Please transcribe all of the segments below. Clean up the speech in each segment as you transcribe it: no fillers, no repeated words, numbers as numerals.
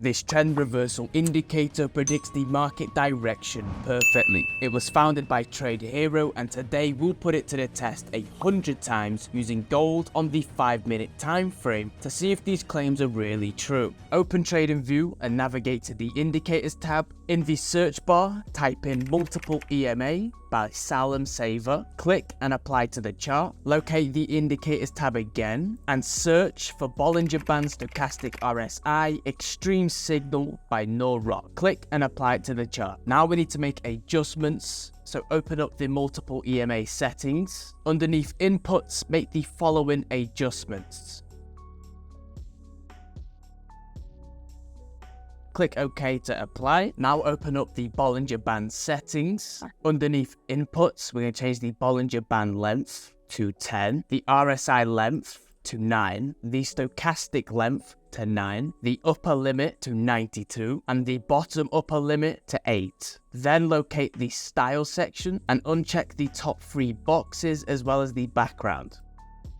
This trend reversal indicator predicts the market direction perfectly. It was founded by TradingView, and today we'll put it to the test 100 times using gold on the 5-minute time frame to see if these claims are really true. Open TradingView and navigate to the Indicators tab. In the search bar, type in multiple EMA by Salem Saver. Click and apply to the chart. Locate the Indicators tab again and search for Bollinger Band Stochastic RSI Extreme Signal by Rock. Click and apply it to the chart. Now we need to make adjustments. So open up the multiple EMA settings. Underneath inputs, make the following adjustments. Click OK to apply. Now open up the Bollinger Band settings. Underneath inputs, we're going to change the Bollinger Band length to 10, the RSI length to 9, the stochastic length to 9, the upper limit to 92, and the bottom upper limit to 8. Then locate the style section and uncheck the top 3 boxes as well as the background.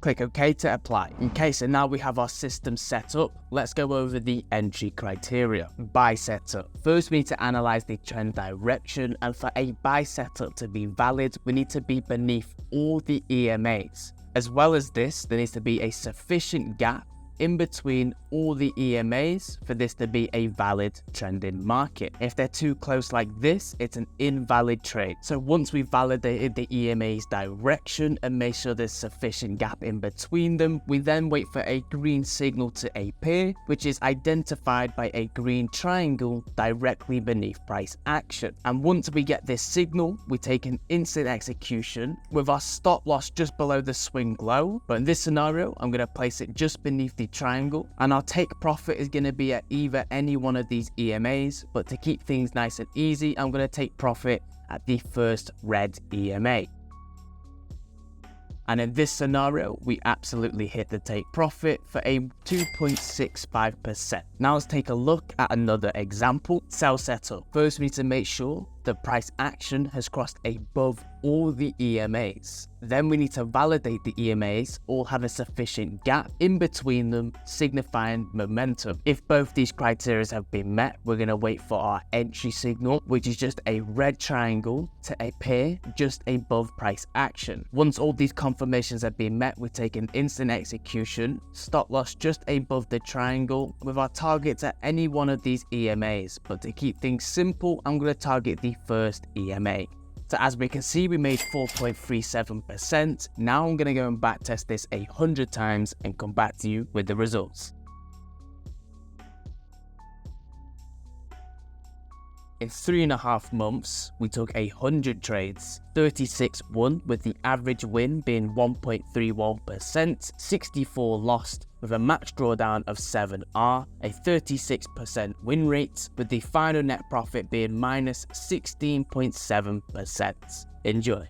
Click OK to apply. Okay, so now we have our system set up. Let's go over the entry criteria. Buy setup. First, we need to analyze the trend direction, and for a buy setup to be valid, we need to be beneath all the EMAs. As well as this, there needs to be a sufficient gap in between all the EMAs for this to be a valid trending market. If they're too close like this, it's an invalid trade. So once we've validated the EMA's direction and make sure there's sufficient gap in between them, we then wait for a green signal to appear, which is identified by a green triangle directly beneath price action. And once we get this signal, we take an instant execution with our stop loss just below the swing low. But in this scenario, I'm going to place it just beneath the triangle, and our take profit is going to be at either any one of these EMAs, but to keep things nice and easy, I'm going to take profit at the first red EMA. And in this scenario, we absolutely hit the take profit for a 2.65%. Now let's take a look at another example. Sell setup. First, we need to make sure the price action has crossed above all the EMAs. Then we need to validate the EMAs all have a sufficient gap in between them, signifying momentum. If both these criteria have been met, we're going to wait for our entry signal, which is just a red triangle, to appear just above price action. Once all these confirmations have been met, we take an instant execution, stop loss just above the triangle with our targets at any one of these EMAs. But to keep things simple, I'm going to target the first EMA. So as we can see, we made 4.37%. Now I'm going to go and backtest this 100 times and come back to you with the results. In 3.5 months, we took 100 trades, 36 won, with the average win being 1.31%, 64 lost, with a max drawdown of 7R, a 36% win rate, with the final net profit being minus 16.7%. Enjoy.